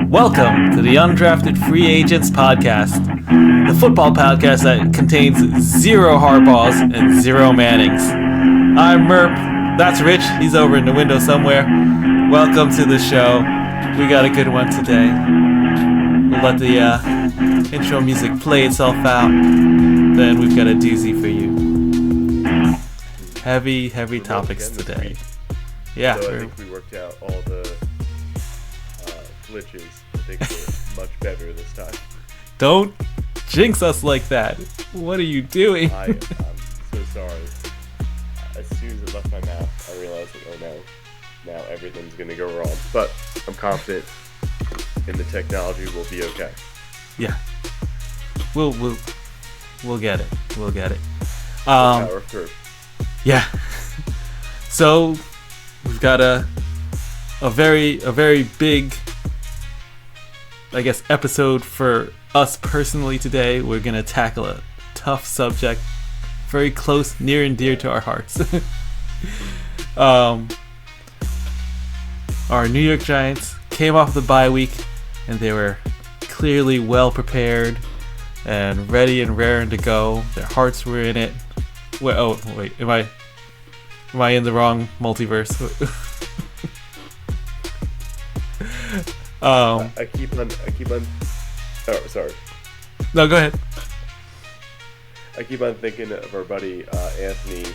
Welcome to the Undrafted Free Agents Podcast, the football podcast that contains zero Harbaughs and zero Mannings. I'm Merp, that's Rich, he's over in the window somewhere. Welcome to the show. We got a good one today. We'll let the intro music play itself out, then we've got a doozy for you. Heavy topics today. Yeah. So I think we worked out all the glitches. I think we're much better this time. Don't jinx us like that. What are you doing? I'm so sorry. As soon as it left my mouth, I realized that, oh no, now everything's going to go wrong. But I'm confident in the technology will be okay. Yeah. We'll get it. We'll get it. Power through. Yeah. So we've got a very big, I guess, episode for us personally today. We're gonna tackle a tough subject, very close, near and dear to our hearts. Our New York Giants came off the bye week, and they were clearly well prepared and ready and raring to go. Their hearts were in it. Wait, am I in the wrong multiverse? I keep on. Oh, sorry. No, go ahead. I keep on thinking of our buddy Anthony.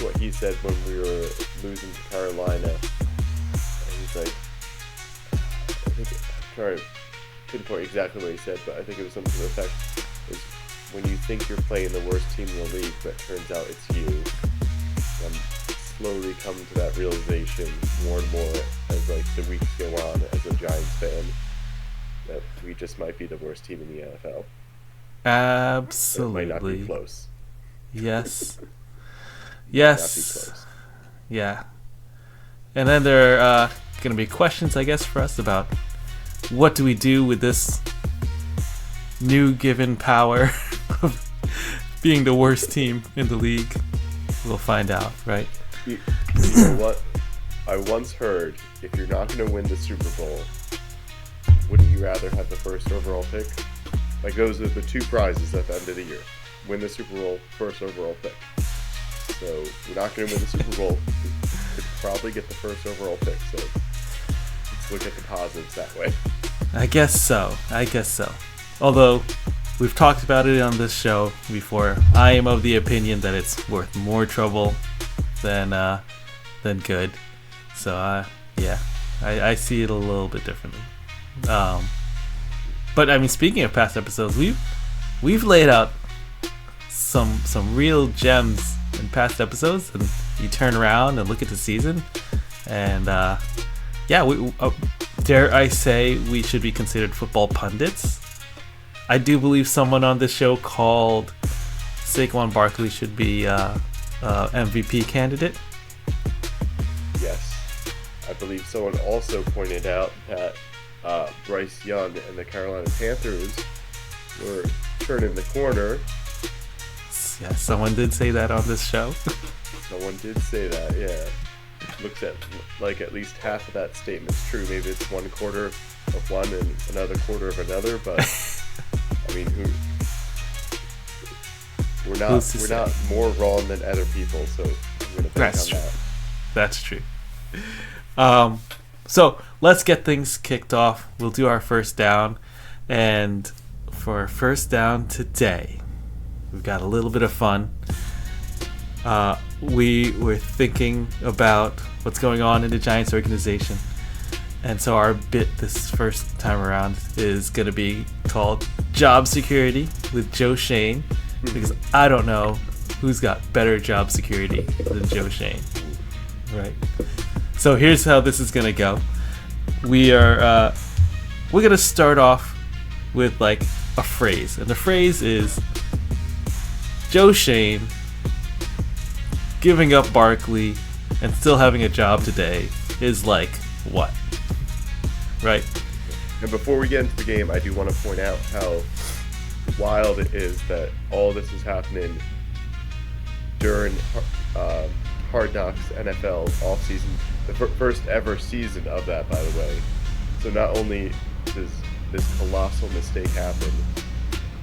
What he said when we were losing to Carolina. And he's like, I think I'm trying to pinpoint exactly what he said, but I think it was something to the effect is when you think you're playing the worst team in the league, but it turns out it's you. I'm slowly coming to that realization more and more as like the weeks go on as a Giants fan that we just might be the worst team in the NFL. Absolutely. It might not be close. Yes. Yes. Not be close. Yeah. And then there are going to be questions, I guess, for us about what do we do with this new given power of being the worst team in the league. We'll find out, right? You know what? I once heard, if you're not going to win the Super Bowl, wouldn't you rather have the first overall pick? Like, those are the two prizes at the end of the year. Win the Super Bowl, first overall pick. So, we're not going to win the Super Bowl. We could probably get the first overall pick. So, let's look at the positives that way. I guess so. Although, we've talked about it on this show before. I am of the opinion that it's worth more trouble than good. So, yeah, I see it a little bit differently. But I mean, speaking of past episodes, we've laid out some real gems in past episodes, and you turn around and look at the season, and dare I say we should be considered football pundits. I do believe someone on this show called Saquon Barkley should be MVP candidate. Yes. I believe someone also pointed out that Bryce Young and the Carolina Panthers were turning the corner. Yeah, someone did say that on this show. Someone did say that, yeah. Looks at like at least half of that statement's true. Maybe it's one quarter of one and another quarter of another, but I mean, we're not more wrong than other people, so I'm gonna bank on that. That's true. So let's get things kicked off. We'll do our first down, and for our first down today, we've got a little bit of fun. We were thinking about what's going on in the Giants organization, and so our bit this first time around is going to be called Job Security with Joe Schoen, because I don't know who's got better job security than Joe Schoen. Right. So here's how this is going to go. We're going to start off with like a phrase, and the phrase is Joe Schoen giving up Barkley and still having a job today is like what? Right? And before we get into the game, I do want to point out how wild it is that all this is happening during Hard Knocks NFL offseason, the first ever season of that, by the way. So not only does this colossal mistake happen,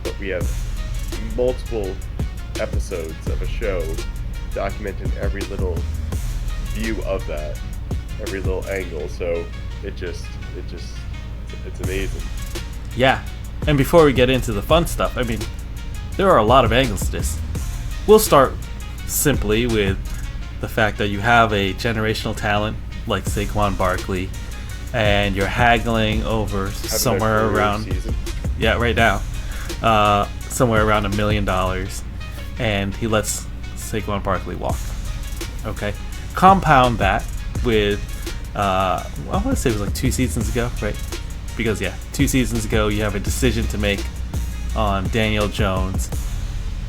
but we have multiple episodes of a show documenting every little view of that, every little angle. So it's amazing. Yeah. And before we get into the fun stuff, I mean, there are a lot of angles to this. We'll start simply with the fact that you have a generational talent like Saquon Barkley, and you're haggling over somewhere around season. Yeah, right now, somewhere around $1 million, and he lets Saquon Barkley walk. Okay, compound that with I want to say it was like 2 seasons ago, right? Because 2 seasons ago you have a decision to make on Daniel Jones,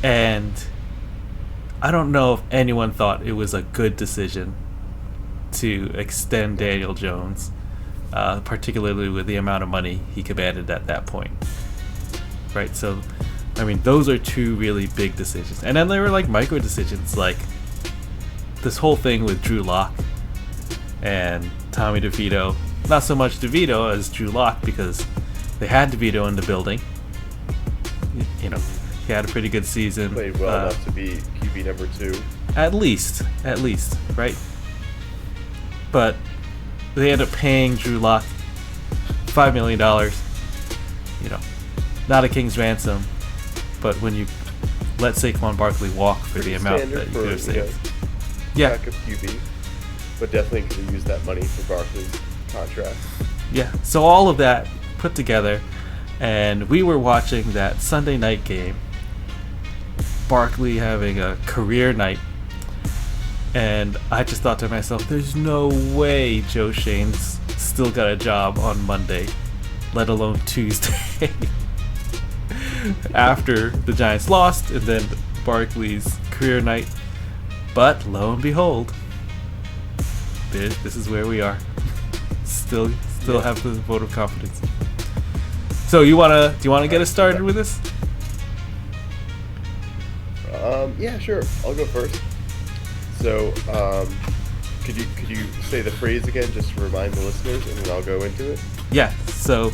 and I don't know if anyone thought it was a good decision to extend Daniel Jones, particularly with the amount of money he commanded at that point. Right, so, I mean, those are 2 really big decisions. And then there were like micro decisions, like this whole thing with Drew Lock and Tommy DeVito. Not so much DeVito as Drew Lock, because they had DeVito in the building. You know, he had a pretty good season. Played well enough to be QB number 2. At least, right? But they end up paying Drew Lock $5 million. You know, not a king's ransom, but when you let Saquon Barkley walk for the amount that you could have saved. Yeah. Backup QB, but definitely could have used that money for Barkley's contract. Yeah, so all of that put together, and we were watching that Sunday night game, Barkley having a career night, and I just thought to myself, there's no way Joe Schoen's still got a job on Monday, let alone Tuesday, after the Giants lost, and then Barkley's career night. But lo and behold, this is where we are. Still have the vote of confidence. So do you wanna get us started with this? Yeah, sure. I'll go first. So, could you say the phrase again, just to remind the listeners, and then I'll go into it? Yeah. So,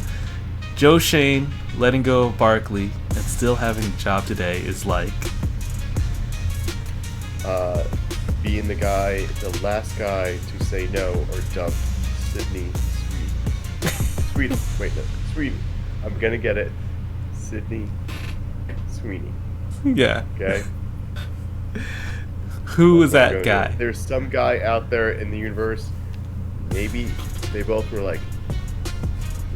Joe Schoen letting go of Barkley and still having a job today is like being the last guy to say no or dump Sydney Sweden. Sweden. I'm gonna get it. Sydney Sweeney. Yeah. Okay. Who was that guy? There's some guy out there in the universe. Maybe they both were like,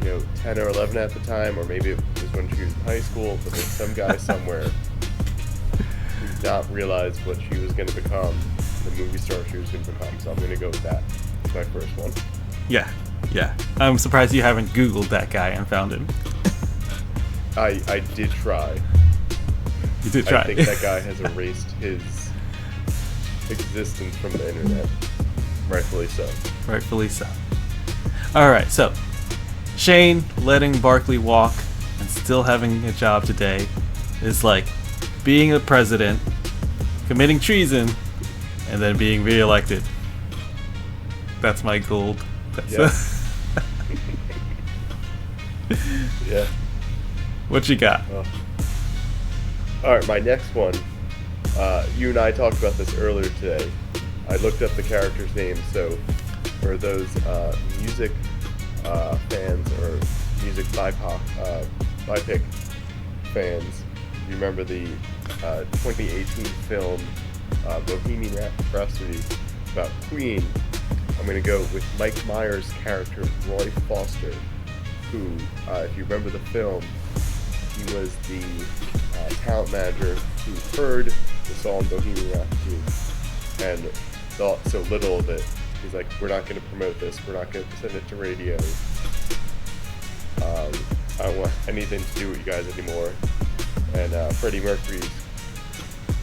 10 or 11 at the time, or maybe it was when she was in high school. But there's some guy somewhere who did not realize what she was going to become, the movie star she was going to become. So I'm going to go with that. That's my first one. Yeah. I'm surprised you haven't Googled that guy and found him. I did try. You did try. I think that guy has erased his existence from the internet. Rightfully so. Alright, so Shane letting Barkley walk and still having a job today is like being a president, committing treason, and then being reelected. That's my gold. Yeah. Yeah. What you got? Alright, my next one. You and I talked about this earlier today. I looked up the character's name, so for those music fans or music BIPIC fans, you remember the 2018 film Bohemian Rhapsody about Queen. I'm going to go with Mike Myers' character, Roy Foster, who, if you remember the film, he was the talent manager who heard the song Bohemian Rhapsody and thought so little of it. He's like, we're not going to promote this. We're not going to send it to radio. I don't want anything to do with you guys anymore. And Freddie Mercury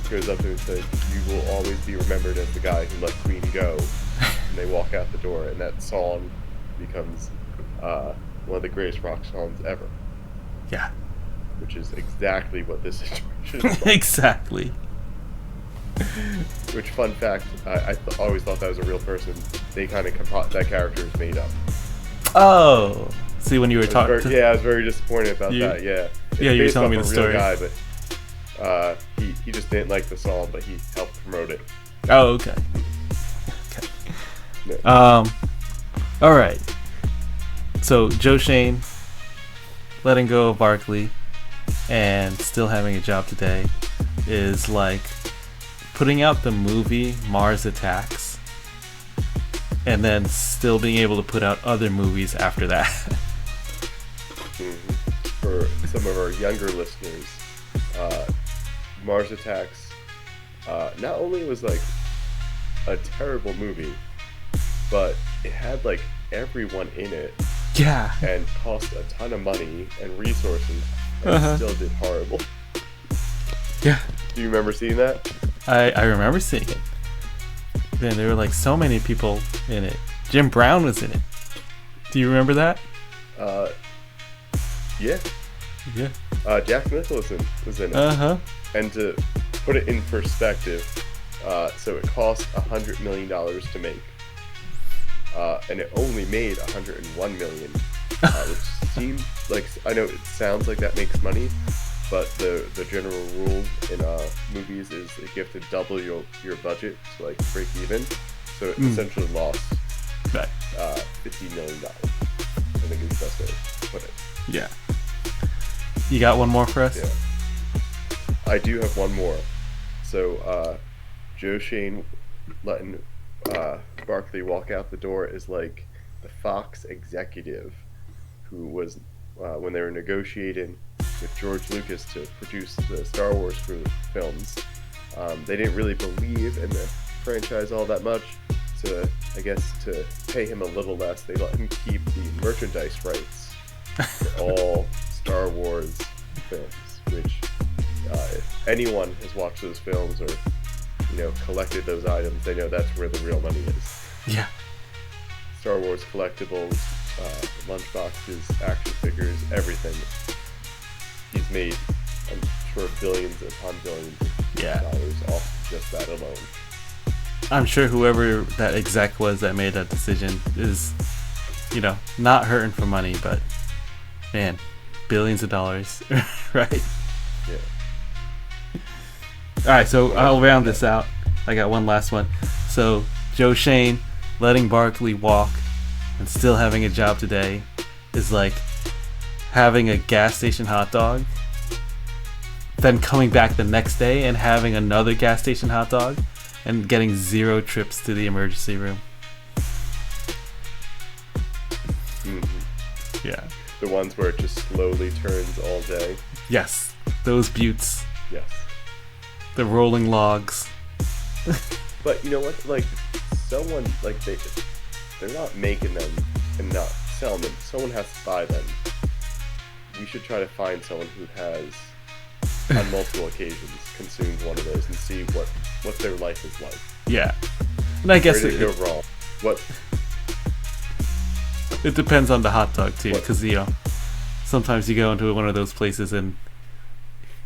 goes up to him and says, you will always be remembered as the guy who let Queen go. And they walk out the door, and that song becomes one of the greatest rock songs ever. Yeah. Which is exactly what this situation is like. Exactly. Which, fun fact, always thought that was a real person. They kind of that character is made up. Oh, see when you were talking. Yeah, I was very disappointed about that. Yeah, it's yeah, you were based telling me off the a real story. guy, but he just didn't like the song, but he helped promote it. Oh, okay. Yeah. All right. So Joe Schoen letting go of Barkley and still having a job today is like putting out the movie Mars Attacks and then still being able to put out other movies after that. For some of our younger listeners, Mars Attacks not only was like a terrible movie, but it had like everyone in it. Yeah. And cost a ton of money and resources, and still did horrible. Yeah. Do you remember seeing that? I remember seeing it. Man, there were like so many people in it. Jim Brown was in it. Do you remember that? Yeah. Yeah. Jack Nicholson was in it. And to put it in perspective, so it cost $100 million to make. And it only made $101 million, which seems like, I know it sounds like that makes money, but the general rule in movies is that you have to double your budget to like break even. So it essentially lost $50 million. I think is the best way to put it. Yeah. You got one more for us? Yeah. I do have one more. So Joe Schoen letting Barkley walk out the door is like the Fox executive who was when they were negotiating with George Lucas to produce the Star Wars films. They didn't really believe in the franchise all that much, so I guess to pay him a little less, they let him keep the merchandise rights for all Star Wars films. Which, if anyone has watched those films or collected those items, they know that's where the real money is. Yeah. Star Wars collectibles, lunchboxes, action figures, everything. He's made, I'm sure, billions upon billions of dollars off just that alone. I'm sure whoever that exec was that made that decision is, not hurting for money, but man, billions of dollars, right? Yeah. Alright, so I'll round this out. I got one last one. So, Joe Schoen letting Barkley walk and still having a job today is like having a gas station hot dog, then coming back the next day and having another gas station hot dog and getting 0 trips to the emergency room. Yeah. The ones where it just slowly turns all day. Yes. Those buttes. Yes. The rolling logs. But you know what? Like, someone, like, they're not making them and not selling them. Someone has to buy them. We should try to find someone who has, on multiple occasions, consumed one of those and see what their life is like. Yeah. And I guess Where did it go wrong? What? It depends on the hot dog, too, because, sometimes you go into one of those places and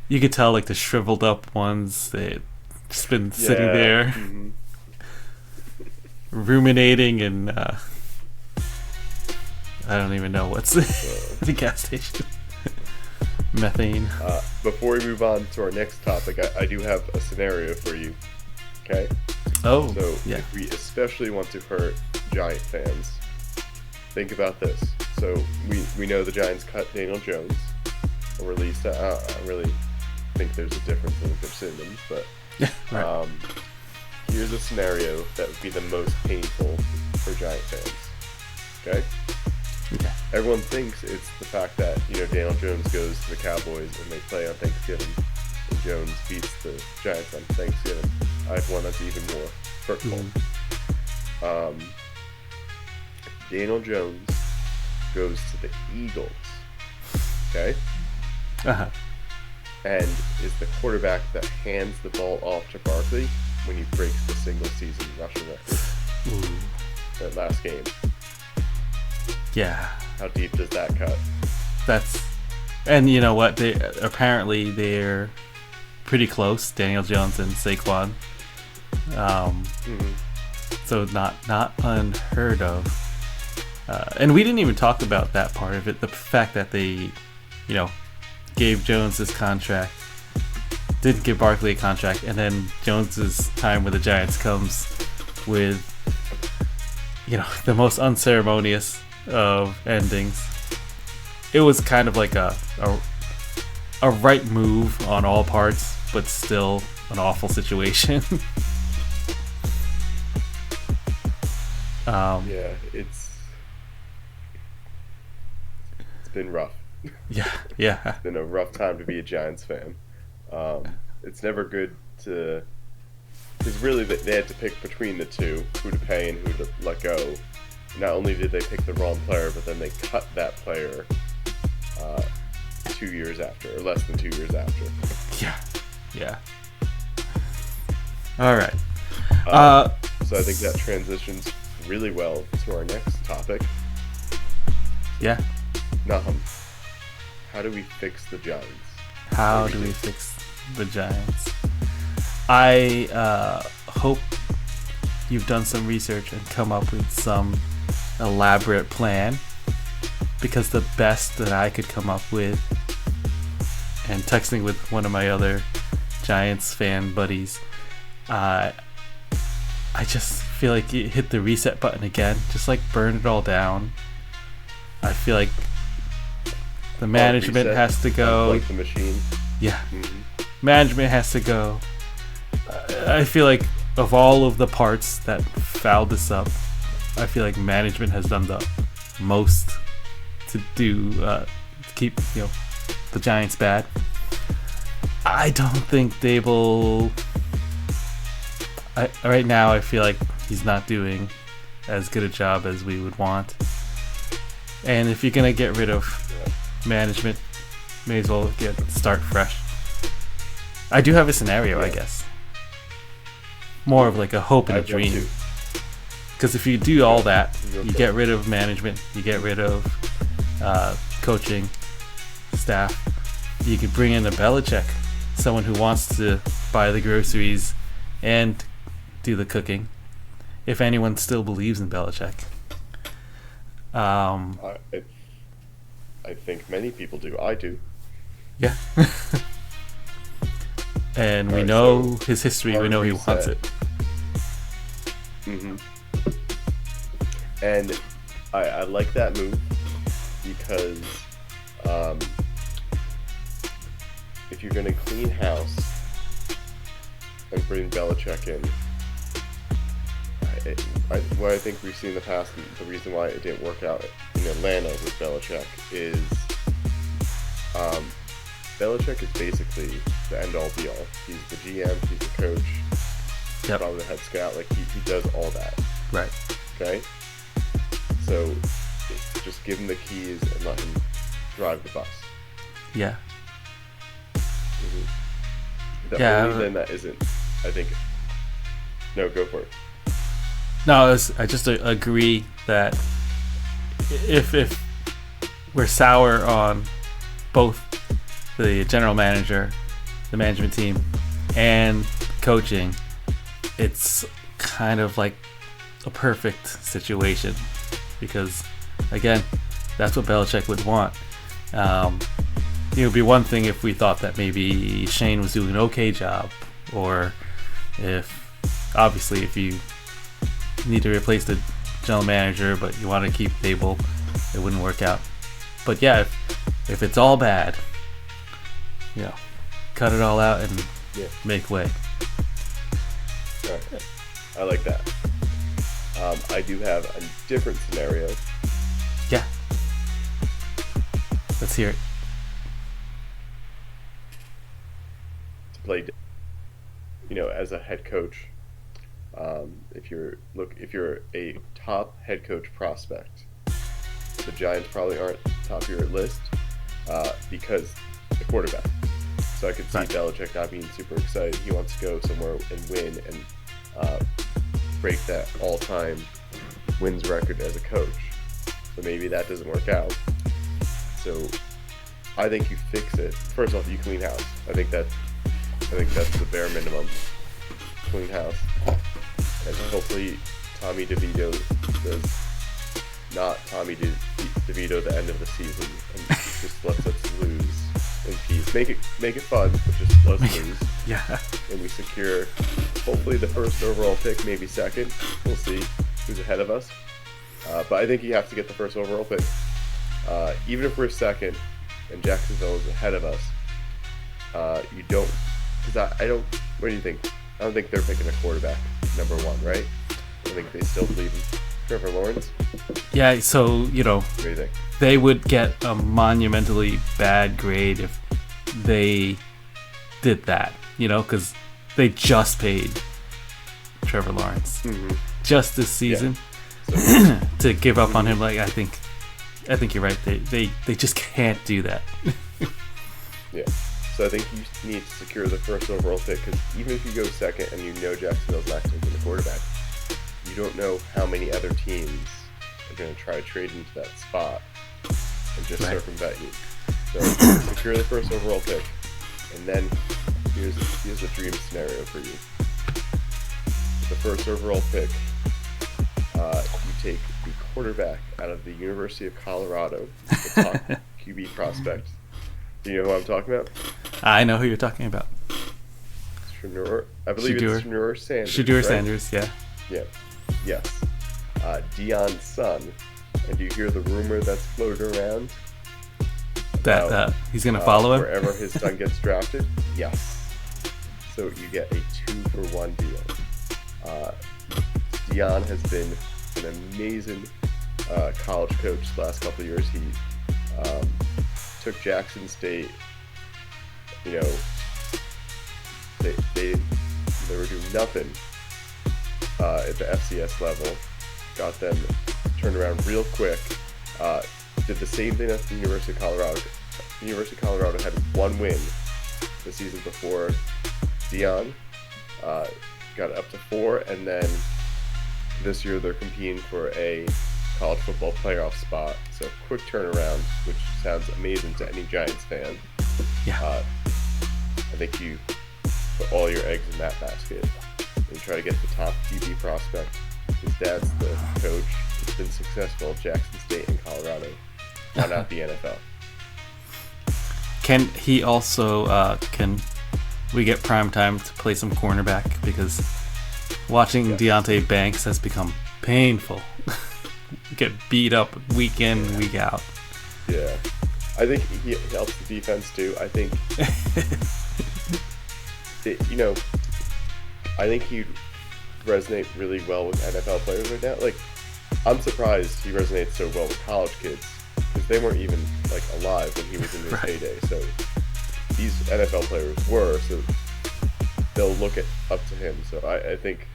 you could tell, like, the shriveled up ones, they've just been sitting there, ruminating, and I don't even know what's the gas station. Methane. Before we move on to our next topic, I do have a scenario for you. Okay? Oh, so yeah. If we especially want to hurt Giant fans, think about this. So we know the Giants cut Daniel Jones, or released. I really think there's a difference in their synonyms, but right. Here's a scenario that would be the most painful for Giant fans. Okay? Okay. Everyone thinks it's the fact that Daniel Jones goes to the Cowboys and they play on Thanksgiving, and Jones beats the Giants on Thanksgiving. I have one that's even more hurtful. Daniel Jones goes to the Eagles. Okay? And is the quarterback that hands the ball off to Barkley when he breaks the single season rushing record. That last game. Yeah. How deep does that cut? And you know what? They're pretty close, Daniel Jones and Saquon. Mm-hmm. So not unheard of. And we didn't even talk about that part of it. The fact that they, gave Jones this contract, didn't give Barkley a contract, and then Jones's time with the Giants comes with, the most unceremonious of endings. It was kind of like a right move on all parts, but still an awful situation. Yeah, it's been rough. Yeah. It's been a rough time to be a Giants fan. It's never good to, because really they had to pick between the two, who to pay and who to let go. Not only did they pick the wrong player, but then they cut that player 2 years after, or less than 2 years after. Yeah. All right. So I think that transitions really well to our next topic. Yeah. Nahum, how do we fix the Giants? How do we fix the Giants? I hope you've done some research and come up with some elaborate plan, because the best that I could come up with, and texting with one of my other Giants fan buddies, I just feel like you hit the reset button again, just like burn it all down. I feel like the management has to go. Like the machine. Yeah. Mm-hmm. Management has to go. I feel like of all of the parts that fouled this up, I feel like management has done the most to do to keep the Giants bad. I don't think Dable. Right now, I feel like he's not doing as good a job as we would want. And if you're gonna get rid of management, may as well start fresh. I do have a scenario, I guess. More of like a hope and a dream. Because if you do all that, you get rid of management, you get rid of coaching staff, you could bring in a Belichick, someone who wants to buy the groceries and do the cooking, if anyone still believes in Belichick. I think many people do. I do. Yeah. And we know his history. We know he wants it. Mm-hmm. And I like that move because if you're going to clean house and bring Belichick in, what I think we've seen in the past, and the reason why it didn't work out in Atlanta with Belichick is Belichick is basically the end-all be-all. He's the GM, he's the coach, probably the head scout. Like he does all that. Right. Okay. So just give him the keys and let him drive the bus. Yeah. Mm-hmm. Only then that isn't. I think. No, go for it. No, I just agree that if we're sour on both the general manager, the management team, and coaching, it's kind of like a perfect situation, because again, that's what Belichick would want. It would be one thing if we thought that maybe Schoen was doing an okay job, or if you need to replace the general manager but you want to keep Dable, it wouldn't work out. But yeah, if it's all bad, cut it all out and make way. All right. I like that. I do have a different scenario. Yeah. Let's hear it. To play, as a head coach, if you're a top head coach prospect, the Giants probably aren't top of your list because the quarterback. So I could see Belichick not being super excited. He wants to go somewhere and win and break that all-time wins record as a coach. So maybe that doesn't work out. So I think you fix it. First off, you clean house. I think that's the bare minimum. Clean house. and hopefully Tommy DeVito does not Tommy DeVito the end of the season and just lets us lose in peace. Make it fun, but just let us lose. Yeah. And we secure hopefully the first overall pick, maybe second. We'll see who's ahead of us. But I think you have to get the first overall pick. Even if we're second and Jacksonville is ahead of us, you don't. Because I don't. What do you think? I don't think they're picking a quarterback number one, right? I think they still believe in Trevor Lawrence. Yeah, so, What do you think? they would get a monumentally bad grade if they did that, because they just paid Trevor Lawrence just this season. So, to give up on him. Like, I think you're right. They just can't do that. yeah. So I think you need to secure the first overall pick, because even if you go second and Jacksonville's not taking the quarterback, you don't know how many other teams are going to try to trade into that spot and just circumvent you. So secure the first overall pick, and then here's a dream scenario for you. With the first overall pick, you take the quarterback out of the University of Colorado, the top QB prospect. Do you know who I'm talking about? I know who you're talking about. I believe it's Shedeur Sanders. Shedeur right? Sanders, yeah. Yeah. Yes. Deion's son. And do you hear the rumor that's floated around? That he's going to follow him? Wherever his son gets drafted? Yes. So you get a 2-for-1 deal. Deion has been an amazing college coach the last couple of years. He took Jackson State, they were doing nothing at the FCS level, got them turned around real quick, did the same thing at the University of Colorado. The University of Colorado had one win the season before. Deion got up to 4, and then this year they're competing for a college football playoff spot. So quick turnaround, which sounds amazing to any Giants fan. Yeah. I think you put all your eggs in that basket and try to get the top QB prospect. His dad's the coach. He's been successful at Jackson State and Colorado. Why not the NFL? Can he also can we get prime time to play some cornerback, because watching Deonte Banks has become painful. Get beat up week in, week out. Yeah. I think he helps the defense too. I think I think he'd resonate really well with NFL players right now. Like, I'm surprised he resonates so well with college kids, because they weren't even alive when he was in his heyday. So these NFL players were, so they'll look up to him. So I think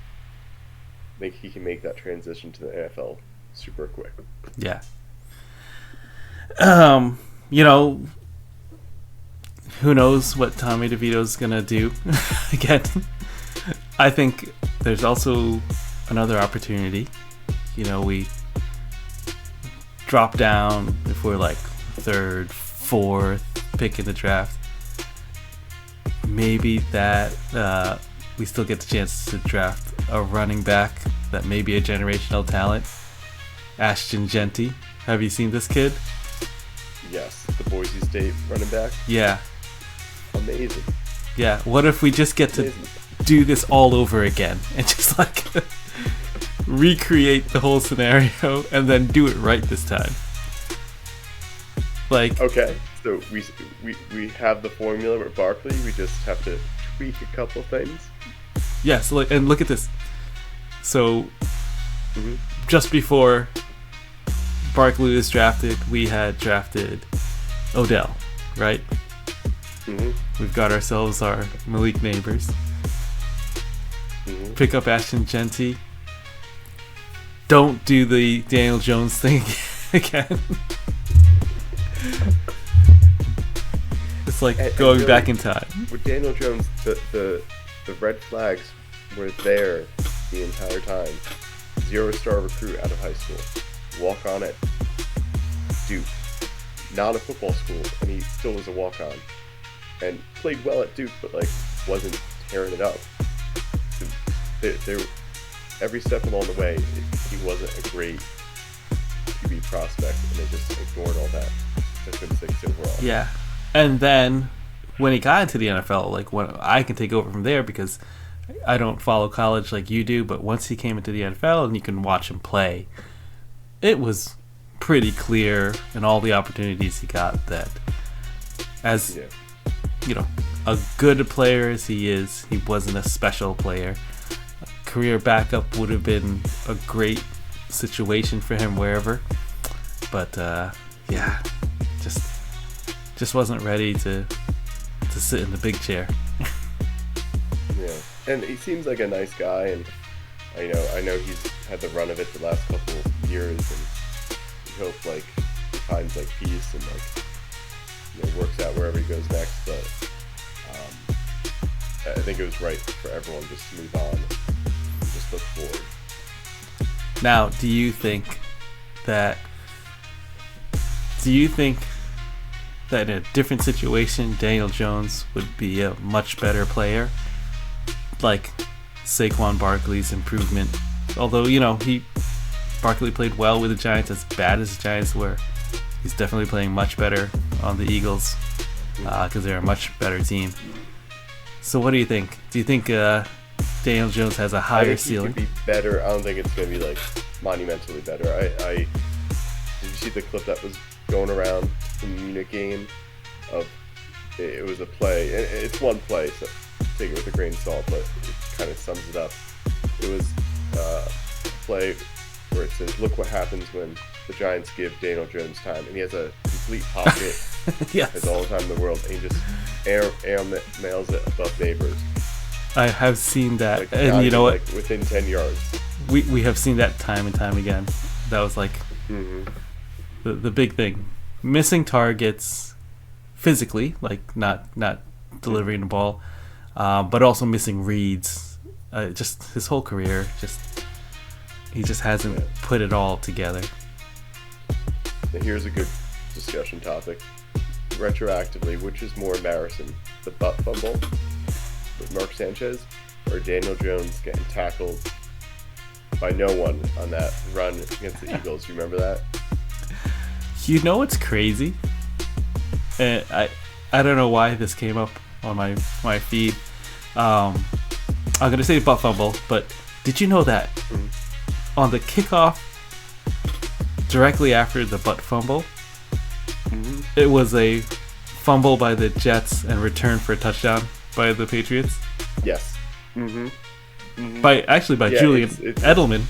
he can make that transition to the NFL super quick. Yeah. Who knows what Tommy DeVito's gonna do again. I think there's also another opportunity. We drop down if we're third, fourth pick in the draft. Maybe that we still get the chance to draft a running back that may be a generational talent. Ashton Genty. Have you seen this kid? Yes, the Boise State running back. Yeah. Amazing. Yeah. What if we just get to do this all over again and just recreate the whole scenario and then do it right this time? Okay, so we have the formula with Barkley. We just have to tweak a couple things. Yeah. So and look at this. So just before Barkley was drafted, we had drafted Odell, right? We've got ourselves our Malik Neighbors. Pick up Ashton Genty. Don't do the Daniel Jones thing again. It's going really, back in time. With Daniel Jones, the red flags were there the entire time. 0-star recruit out of high school. Walk on at Duke. Not a football school, and he still was a walk-on. And played well at Duke, but wasn't tearing it up. every step along the way, he wasn't a great QB prospect, and they just ignored all that. Took him 6th overall. Yeah, and then when he got into the NFL, like when I can take over from there because I don't follow college like you do, but once he came into the NFL and you can watch him play, it was pretty clear in all the opportunities he got that as you know, a good player as he is, he wasn't a special player. A career backup would have been a great situation for him wherever, but yeah, just wasn't ready to sit in the big chair. Yeah, and he seems like a nice guy, and I know he's had the run of it the last couple of years, and we hope like he finds like peace and like works out wherever he goes next. But I think it was right for everyone just to move on and just look forward. Now, do you think that in a different situation, Daniel Jones would be a much better player? Like Saquon Barkley's improvement. Although, Barkley played well with the Giants, as bad as the Giants were. He's definitely playing much better on the Eagles because they're a much better team. So what do you think? Do you think Daniel Jones has a higher ceiling? He could be better. I don't think it's going to be like monumentally better. Did you see the clip that was going around in the Munich game? It was a play. It's one play, so take it with a grain of salt, but it kind of sums it up. It was a play where it says, "Look what happens when the Giants give Daniel Jones time," and he has a complete pocket. Yes. Has all the time in the world, and he just air mails it above neighbors. I have seen that, like, and you know what? Like within 10 yards. We have seen that time and time again. That was like the big thing. Missing targets physically, like not delivering the ball, but also missing reads. Just his whole career, he just hasn't put it all together. Now here's a good discussion topic. Retroactively, which is more embarrassing, the butt fumble with Mark Sanchez or Daniel Jones getting tackled by no one on that run against the Eagles? You remember that? You know what's crazy? I don't know why this came up on my feed. I'm gonna say butt fumble, but did you know that on the kickoff directly after the butt fumble, it was a fumble by the Jets and return for a touchdown by the Patriots? Yes. By Julian Edelman.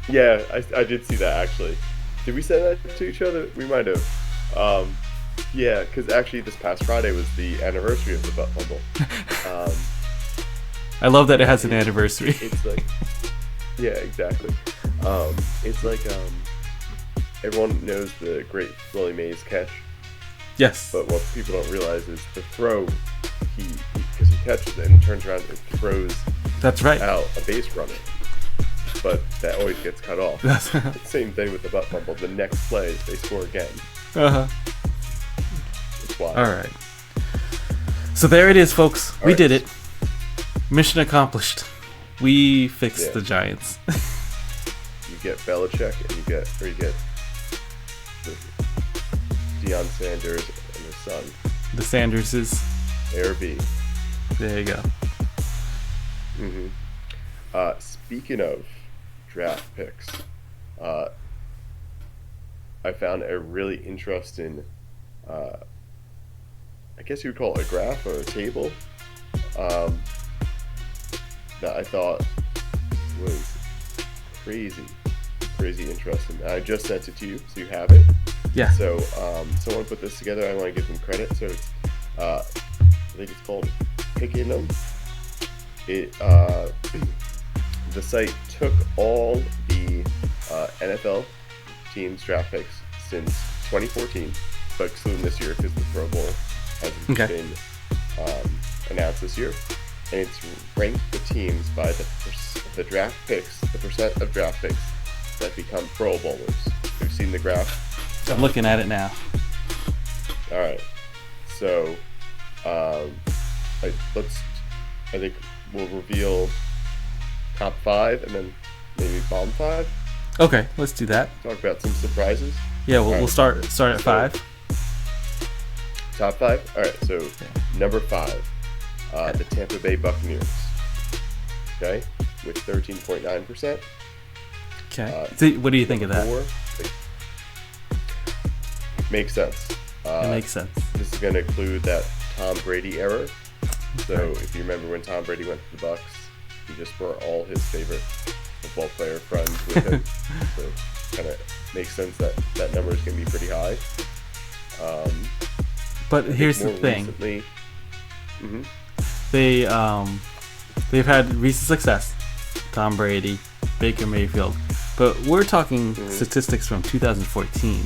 Yeah, I did see that actually. Did we send that to each other? We might have. Yeah, because actually this past Friday was the anniversary of the butt fumble. I love that it has an anniversary. It's like, yeah, exactly. It's like everyone knows the great Willie Mays catch. Yes. But what people don't realize is the throw, because he catches it and turns around and throws. That's right. Out a base runner. But that always gets cut off. Same thing with the butt fumble. The next play, they score again. It's wild. All right. So there it is, folks. We did it. Mission accomplished. We fixed the Giants. You get Belichick and you get Deion Sanders and his son. The Sanderses. A or B. There you go. Speaking of draft picks, I found a really interesting, I guess you would call it a graph or a table, that I thought was crazy interesting. I just sent it to you, so you have it. Yeah. So someone put this together. I want to give them credit. So it's, I think it's called Picking Them. The site took all the NFL teams' draft picks since 2014, but excluding this year because the Pro Bowl hasn't been announced this year. And it's ranked the teams by the draft picks, the percent of draft picks that become Pro Bowlers. We've seen the graph. I'm looking at it now. All right. So, I think we'll reveal top 5 and then maybe bottom 5. Okay, let's do that. Talk about some surprises. Yeah, we'll Right. start at 5. Top 5. All right. So number 5, the Tampa Bay Buccaneers. Okay, with 13.9%. Okay. So what do you think of that? 4, makes sense. It makes sense. This is going to include that Tom Brady era. So if you remember when Tom Brady went to the Bucks, he just brought all his favorite football player friends with him. So kind of makes sense that that number is going to be pretty high. But here's the thing: they've had recent success. Tom Brady, Baker Mayfield, but we're talking statistics from 2014.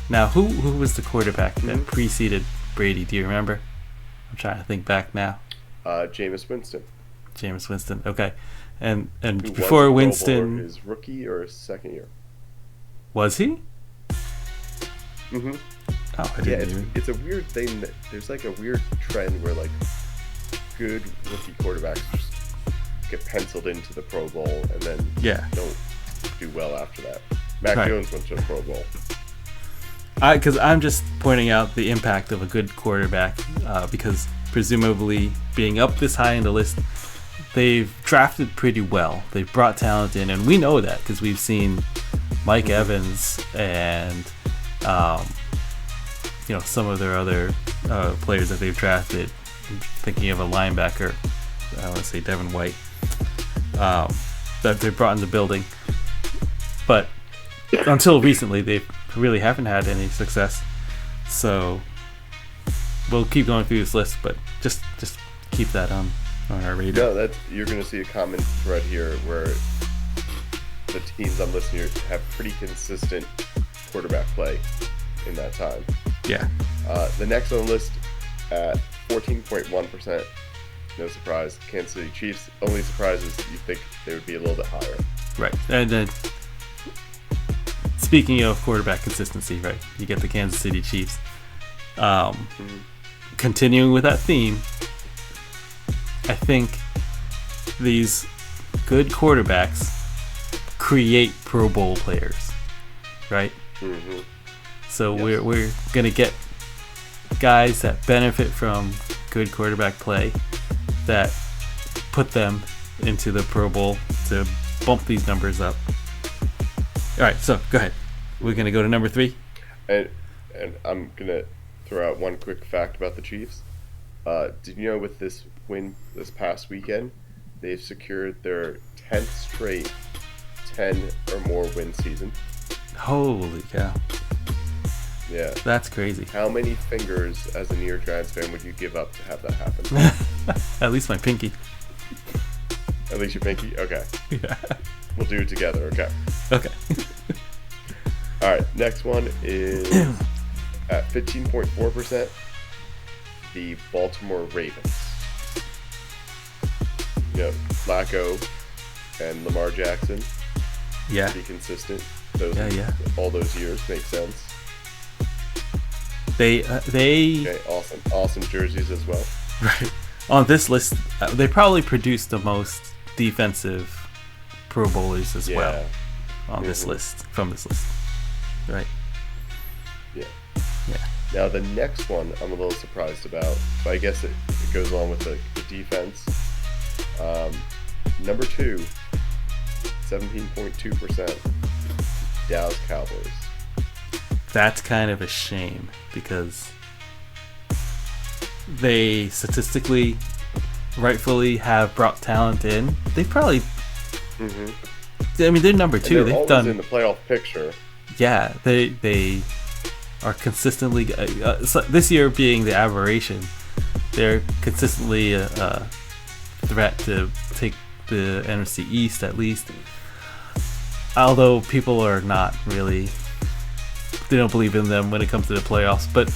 Now, who was the quarterback that preceded Brady? Do you remember? I'm trying to think back now. Jameis Winston. Jameis Winston. Okay, and Who before was Winston, his rookie or his second year? was he? Mm-hmm. Oh, I Yeah, didn't. it's a weird thing that there's like a weird trend where like good rookie quarterbacks just get penciled into the Pro Bowl and then don't do well after that. Mac Jones went to the Pro Bowl. Because I'm just pointing out the impact of a good quarterback, because presumably being up this high in the list, they've drafted pretty well. They've brought talent in, and we know that because we've seen Mike Evans and some of their other players that they've drafted. I'm thinking of a linebacker, I want to say Devin White, that they brought in the building. But until recently, they really haven't had any success. So we'll keep going through this list, but just keep that on our radar. No, you're going to see a common thread here where the teams I'm listing here have pretty consistent quarterback play in that time. Yeah. The next on the list at 14.1%, no surprise, Kansas City Chiefs. Only surprise is you think they would be a little bit higher. Right. And then speaking of quarterback consistency, right, you get the Kansas City Chiefs. Continuing with that theme, I think these good quarterbacks create Pro Bowl players, right? Mm-hmm. So we're gonna get guys that benefit from good quarterback play that put them into the Pro Bowl to bump these numbers up. All right, so go ahead. We're gonna go to number 3, and I'm gonna throw out one quick fact about the Chiefs. Did you know with this win this past weekend, they've secured their 10th straight 10 or more win season? Holy cow! Yeah, That's crazy. how many fingers as a New York Giants fan would you give up to have that happen? At least my pinky. At least your pinky? Okay. Yeah. We'll do it together, okay. Okay. Alright, next one is at 15.4%, the Baltimore Ravens. Flacco and Lamar Jackson, Yeah. pretty consistent. All those years make sense. They Okay, awesome jerseys as well. right on this list. They probably produced the most defensive Pro Bowlers as well on this list, from this list. Right. Yeah. Yeah. Now the next one I'm a little surprised about, but I guess it goes along with the defense. Number 2, 17.2%, Dallas Cowboys. That's kind of a shame because they statistically, rightfully have brought talent in. They've probably, I mean, they're number 2. And they're They've always done in the playoff picture. Yeah, they are consistently. So this year being the aberration, they're consistently a threat to take the NFC East at least. Although people are not really, they don't believe in them when it comes to the playoffs. But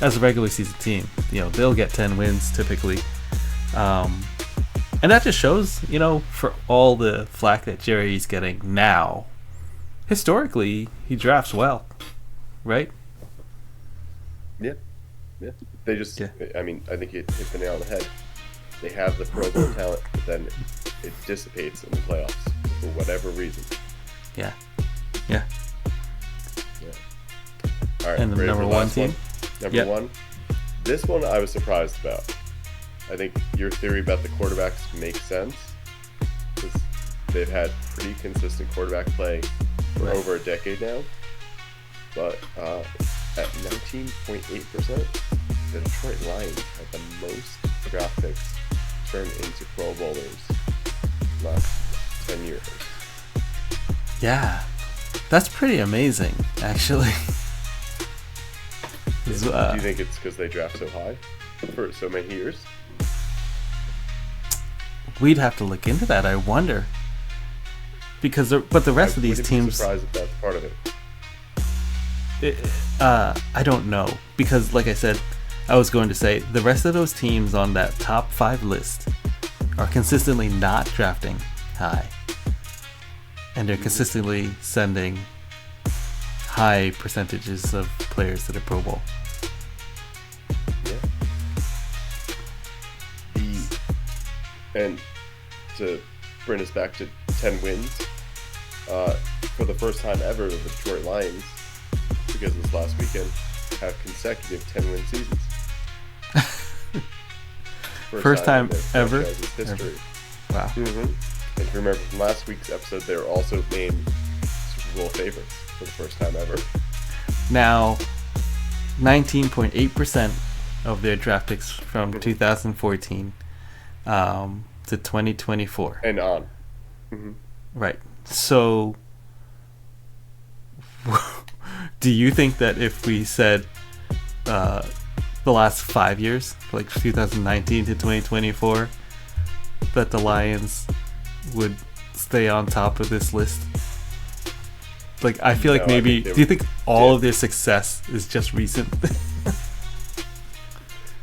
as a regular season team, they'll get 10 wins typically. And that just shows, for all the flack that Jerry's getting now, historically, he drafts well, right? Yeah. They just, I mean, I think he hit the nail on the head. they have the Pro Bowl talent, but then it dissipates in the playoffs for whatever reason. Yeah. Yeah. All right. And the ready number for the one last team? Number one. This one I was surprised about. I think your theory about the quarterbacks makes sense, because they've had pretty consistent quarterback play for over a decade now. But at 19.8%, the Detroit Lions had the most draft picks turned into Pro Bowlers last 10 years. Yeah. That's pretty amazing, actually. Do you think it's because they draft so high for so many years? We'd have to look into that. I wonder, because but the rest of these teams. Be surprised if that's part of it. I don't know, because like I said, I was going to say the rest of those teams on that top 5 list are consistently not drafting high, and they're consistently sending high percentages of players to the Pro Bowl. And to bring us back to 10 wins, for the first time ever, the Detroit Lions, because this last weekend, have consecutive 10-win seasons. First time ever? History. Wow. Mm-hmm. And if you remember from last week's episode, they were also named Super Bowl favorites for the first time ever. Now, 19.8% of their draft picks from 2014 to 2024. And on. Mm-hmm. Right. So, do you think that if we said the last 5 years, like 2019 to 2024, that the Lions would stay on top of this list? Like, I feel like maybe... Do you think all of their success is just recent?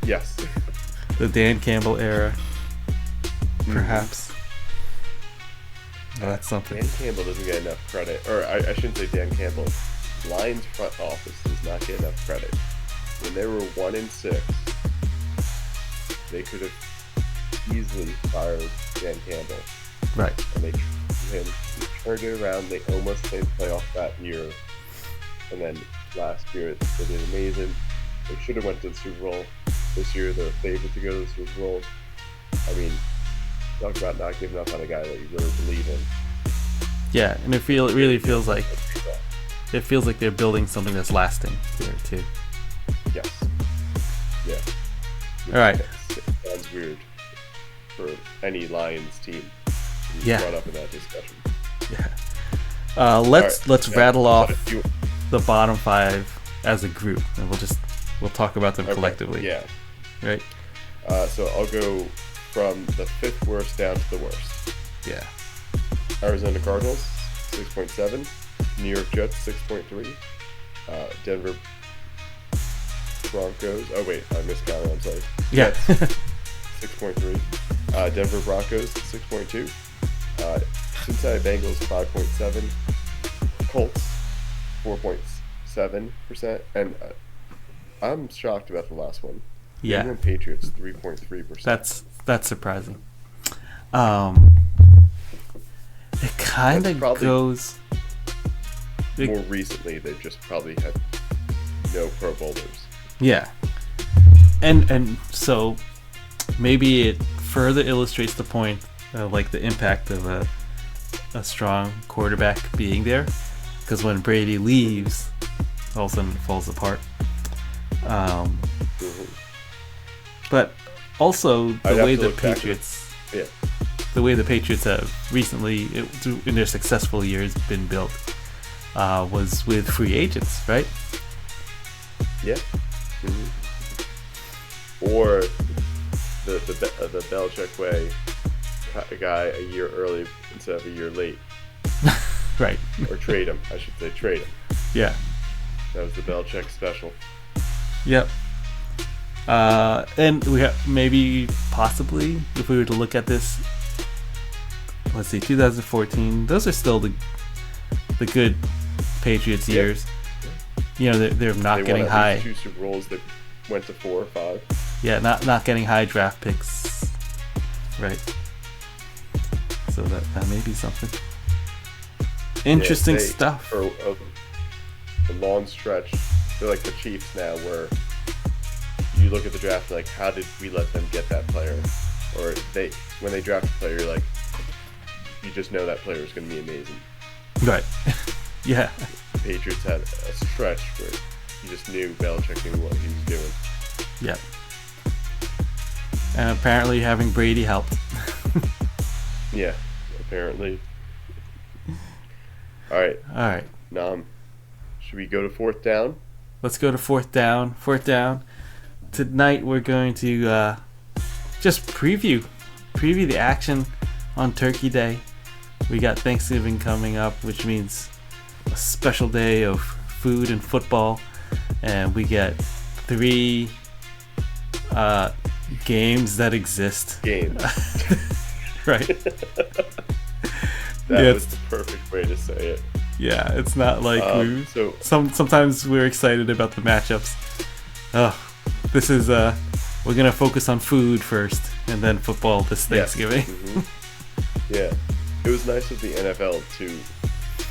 Yes. The Dan Campbell era, perhaps. That's something. Dan Campbell doesn't get enough credit. Or I shouldn't say Dan Campbell. Lions front office does not get enough credit. When they were 1-6, they could have easily fired Dan Campbell. Right. And they turned it around. They almost made the playoff that year. And then last year, they did amazing. They should have went to the Super Bowl. This year, they're favored to go to the Super Bowl. I mean, talk about not giving up on a guy that you really believe in. Yeah, and it really feels like they're building something that's lasting here too. Yes. Yeah. All right. It sounds weird for any Lions team to be brought up in that discussion. Yeah. Let's rattle off the bottom 5 as a group, and we'll talk about them collectively. Yeah. Right. So I'll go from the 5th worst down to the worst. Yeah. Arizona Cardinals, 6.7. New York Jets, 6.3. Denver Broncos. Oh wait, I miscounted. I'm sorry. Yeah. Jets, 6.3. Denver Broncos, 6.2. Cincinnati Bengals, 5.7. Colts, 4.7%. And I'm shocked about the last one. Yeah. New England Patriots, 3.3%. That's surprising. It kind of goes. More recently, they've just probably had no Pro Bowlers. Yeah, and so maybe it further illustrates the point of like the impact of a strong quarterback being there, because when Brady leaves, all of a sudden it falls apart. But also the way the Patriots, the way the Patriots have recently, in their successful years, been built, was with free agents, right? Yeah. Mm-hmm. Or the Belichick way, cut a guy a year early instead of a year late. Right. Or trade him, I should say, trade him. Yeah. That was the Belichick special. Yep. And we have maybe, possibly, if we were to look at this, let's see, 2014, those are still the good Patriots years. You know, they're not getting high. 2 Super Bowls that went to 4 or 5. Yeah, not getting high draft picks Right. So that may be something. Interesting stuff. For a long stretch, they're like the Chiefs now, where you look at the draft like, how did we let them get that player? Or when they draft a player, you're like, you just know that player is going to be amazing. Right. Yeah. The Patriots had a stretch where you just knew Belichick knew what he was doing. Yep. And apparently having Brady helped. Yeah, apparently. All right. Should we go to fourth down? Let's go to fourth down. Fourth down. Tonight we're going to just preview the action on Turkey Day. We got Thanksgiving coming up, which means a special day of food and football, and we get 3 games that exist. Games. Right. That was the perfect way to say it. Yeah, it's not like sometimes we're excited about the matchups. This is we're gonna focus on food first, and then football this Thanksgiving. Yes. Mm-hmm. Yeah, it was nice of the NFL to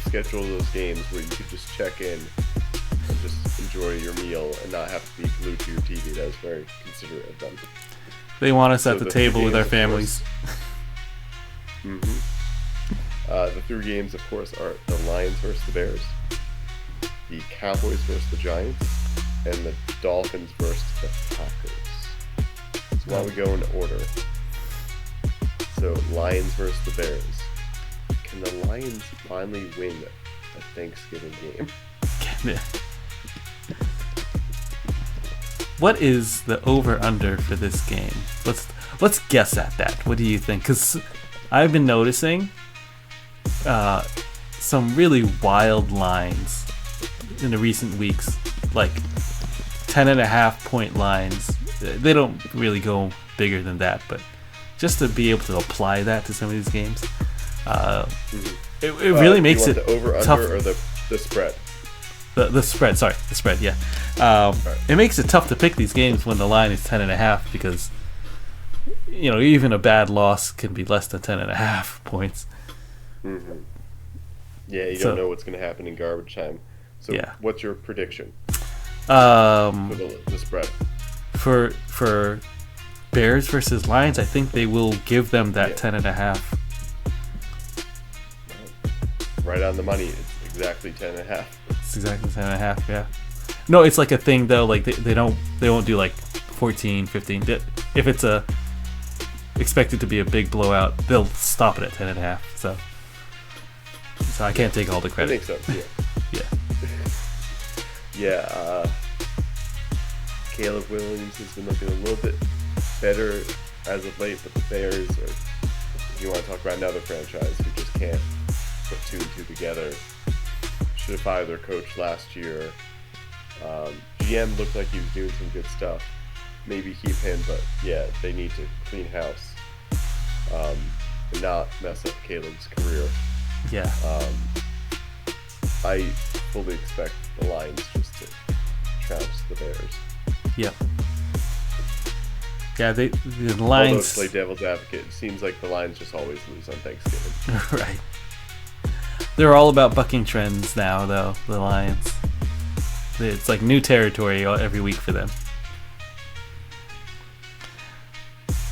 schedule those games where you could just check in and just enjoy your meal and not have to be glued to your TV. That was very considerate of them. They want us at the table with our families. The 3 games, of course, are the Lions versus the Bears, the Cowboys versus the Giants, and the Dolphins versus the Packers. So why don't we go in order? So, Lions versus the Bears. Can the Lions finally win a Thanksgiving game? What is the over-under for this game? Let's guess at that. What do you think? Because I've been noticing some really wild lines in the recent weeks, like 10.5 point lines. They don't really go bigger than that, but just to be able to apply that to some of these games, it really makes it the over tough. Under or the spread. The spread, sorry, the spread, yeah. It makes it tough to pick these games when the line is 10.5, because even a bad loss can be less than 10.5 points. Mm-hmm. Yeah, you don't know what's going to happen in garbage time. So, what's your prediction for the spread? For Bears versus Lions, I think they will give them that 10.5. Right on the money. It's exactly 10.5. It's exactly 10.5. Yeah. No, it's like a thing though. Like they won't do like 14, 15. If it's expected to be a big blowout, they'll stop it at 10.5. So I can't take all the credit. I think so. Yeah. Yeah. Caleb Williams has been looking a little bit better as of late, but the Bears are, if you want to talk about another franchise who just can't put 2 and 2 together. Should have fired their coach last year. GM looked like he was doing some good stuff. Maybe keep him, but yeah, they need to clean house and not mess up Caleb's career. Yeah. I fully expect the Lions just to trounce the Bears. Yep. Yeah, the Lions. Although to play devil's advocate, it seems like the Lions just always lose on Thanksgiving. Right. They're all about bucking trends now, though, the Lions. It's like new territory every week for them.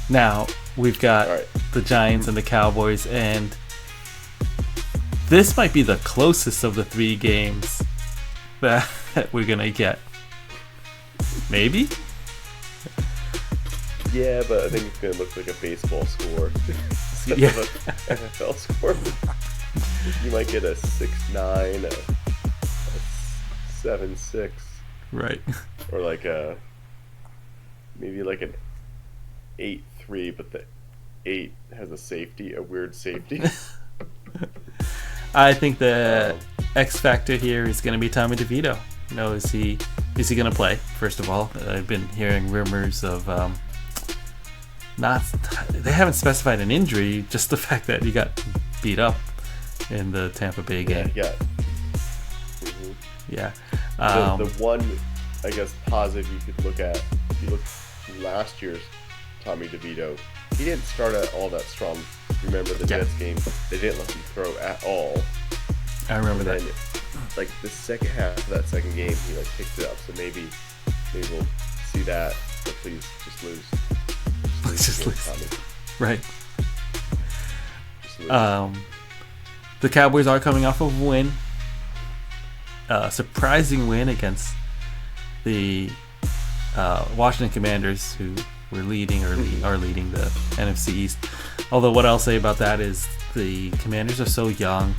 Now, we've got the Giants and the Cowboys, and this might be the closest of the 3 games that we're going to get. Maybe? Yeah, but I think it's going to look like a baseball score instead Yeah. of an NFL score. You might get a 6-9, a 7-6. Right. Or like maybe like an 8-3, but the 8 has a weird safety. I think the X factor here is going to be Tommy DeVito. Is he going to play? First of all, I've been hearing rumors of they haven't specified an injury, just the fact that he got beat up in the Tampa Bay game. Yeah. Mm-hmm. Yeah. The one, I guess, positive you could look at, if you look at last year's Tommy DeVito, he didn't start out all that strong. Remember the Jets game? They didn't let him throw at all. I remember that. Like the second half of that second game, he like picked it up. So maybe we'll see that. But please, just lose. Just lose. Right. Just lose. The Cowboys are coming off of a win. Surprising win against the Washington Commanders, who were leading or are leading the NFC East. Although what I'll say about that is the Commanders are so young,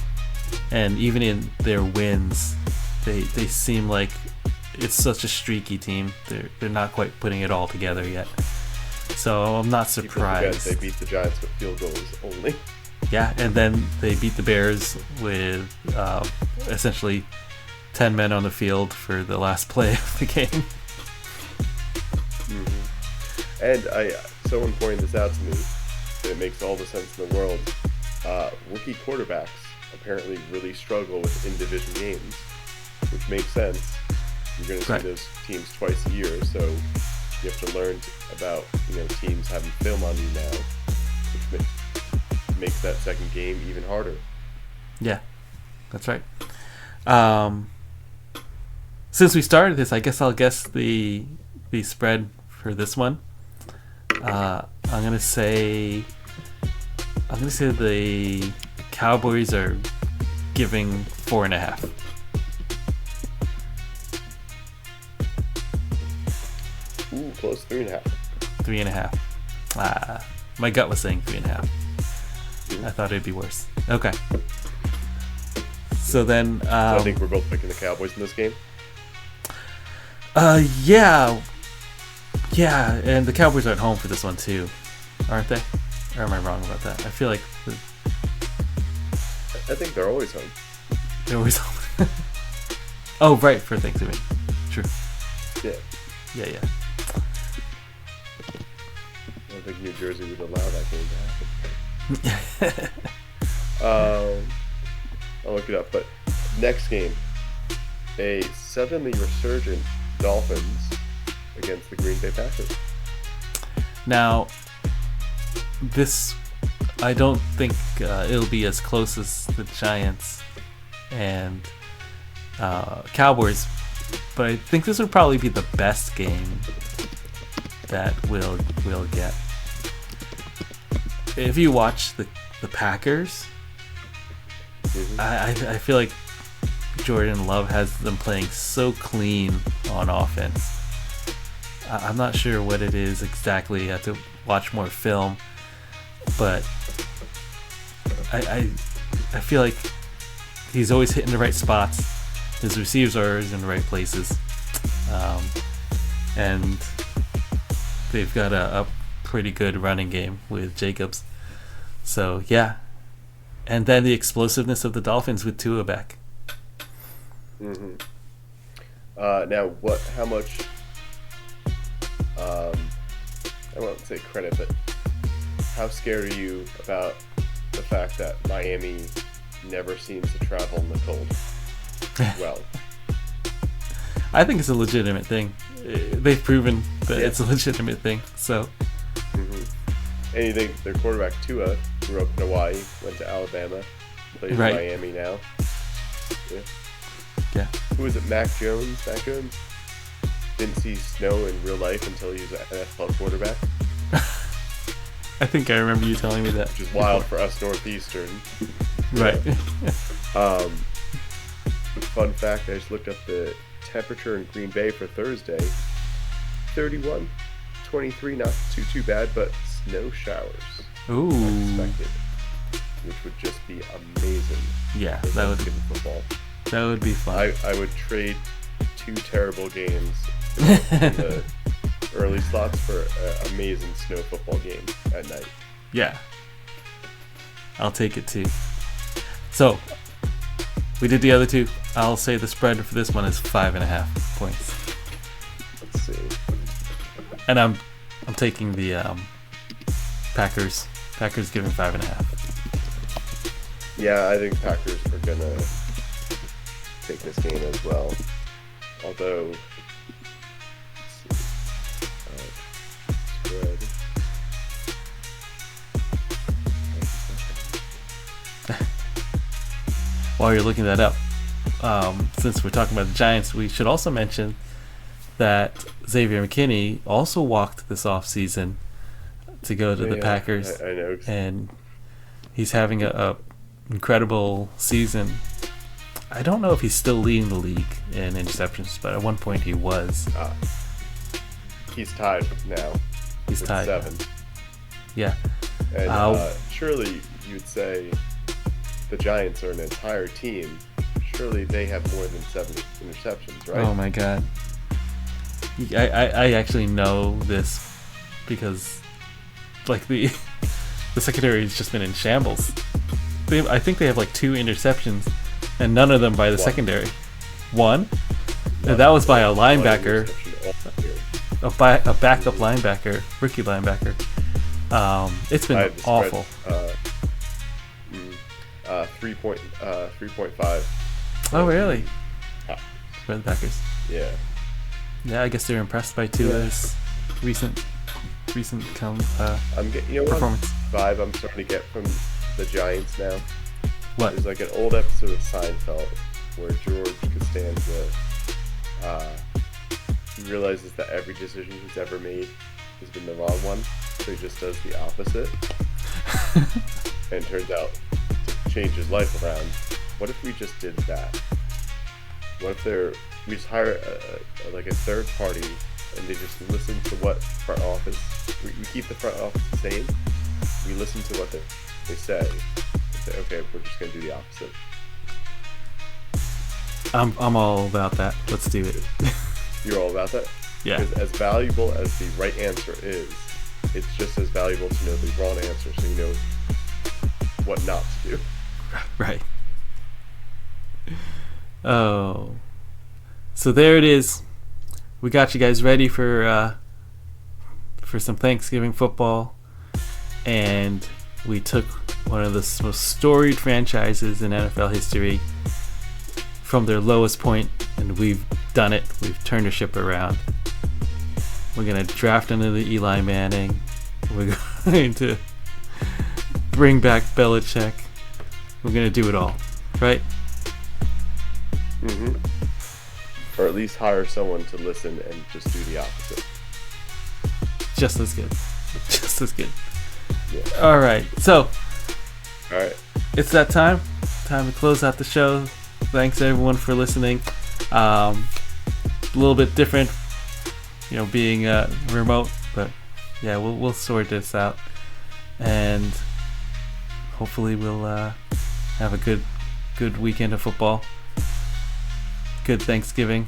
and even in their wins, they seem like it's such a streaky team. They're not quite putting it all together yet. So I'm not surprised. They beat the Giants with field goals only. Yeah, and then they beat the Bears with essentially 10 men on the field for the last play of the game. Mm-hmm. And someone pointed this out to me, and it makes all the sense in the world. Rookie quarterbacks apparently really struggle with in-division games, which makes sense. You're going to see those teams twice a year, so you have to learn about teams having film on you now, which makes that second game even harder. Yeah, that's right. Since we started this, I guess I'll guess the spread for this one. I'm gonna say the Cowboys are giving 4.5. Ooh, close 3.5. 3.5. My gut was saying 3.5. I thought it'd be worse. Okay. So then, so I think we're both picking the Cowboys in this game. Yeah, and the Cowboys are at home for this one too, aren't they? Or am I wrong about that? I feel like I think they're always home. They're always home. Oh, right, for Thanksgiving. True. Yeah. Yeah. I don't think New Jersey would allow that game to happen. I'll look it up. But next game, a suddenly resurgent Dolphins against the Green Bay Packers. Now, this, I don't think it'll be as close as the Giants and Cowboys, but I think this would probably be the best game that we'll get. If you watch the Packers, I feel like Jordan Love has them playing so clean on offense. I'm not sure what it is exactly. I have to watch more film, but I feel like he's always hitting the right spots. His receivers are always in the right places, and they've got a pretty good running game with Jacobs. So yeah, and then the explosiveness of the Dolphins with Tua back. Mm-hmm. Now, how much? I won't say credit, but how scared are you about the fact that Miami never seems to travel in the cold? Well, I think it's a legitimate thing. They've proven that it's a legitimate thing. So, and you think their quarterback Tua grew up in Hawaii, went to Alabama, plays in Miami now. Yeah. Who was it? Mac Jones? Didn't see snow in real life until he was an NFL quarterback. I think I remember you telling me that. Which is wild for us Northeastern. Right. Fun fact, I just looked up the temperature in Green Bay for Thursday. 31, 23, not too bad, but snow showers. Ooh. Expected, which would just be amazing. Yeah, that would football. That would be fun. I would trade 2 terrible games in the early slots for an amazing snow football game at night. Yeah. I'll take it too. So, we did the other two. I'll say the spread for this one is 5.5 points. Let's see. And I'm taking the Packers. Packers giving 5.5. Yeah, I think Packers are gonna take this game as well. Although, let's see. Spread. while you're looking that up, since we're talking about the Giants, we should also mention that Xavier McKinney also walked this offseason to go to the Packers. I know. And he's having a incredible season. I don't know if he's still leading the league in interceptions, but at one point he was. He's tied now. He's with tied. 7. Yeah. And surely you'd say the Giants are an entire team. Surely they have more than 7 interceptions, right? Oh my God. I actually know this because, like, the secondary has just been in shambles. I think they have like 2 interceptions, and none of them by the secondary. One, and that was by a linebacker, a backup linebacker, rookie linebacker. It's been awful. 3.5. Oh really? For the Packers. Yeah. Yeah, I guess they're impressed by Tua's recent I'm getting, performance. Vibe I'm starting to get from the Giants now. What? There's like an old episode of Seinfeld where George Costanza he realizes that every decision he's ever made has been the wrong one, so he just does the opposite. And it turns out to change his life around. What if we just did that? What if we just hire a third party and they just listen to what front office, we keep the front office the same, we listen to what they say, and say, okay, we're just going to do the opposite. I'm all about that. Let's do it. You're all about that? Yeah. Because as valuable as the right answer is, it's just as valuable to know the wrong answer so you know what not to do. Right. Oh. So there it is. We got you guys ready for some Thanksgiving football, and we took one of the most storied franchises in NFL history from their lowest point, and we've done it. We've turned the ship around. We're going to draft another Eli Manning. We're going to bring back Belichick. We're going to do it all, right? Mm-hmm. Or at least hire someone to listen and just do the opposite. Just as good. Just as good. Yeah. All right. So, all right. It's that time. Time to close out the show. Thanks everyone for listening. A little bit different, being remote, but yeah, we'll sort this out, and hopefully we'll have a good weekend of football. Good Thanksgiving,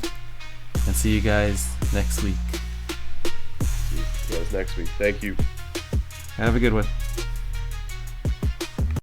and see you guys next week. See you guys next week. Thank you. Have a good one.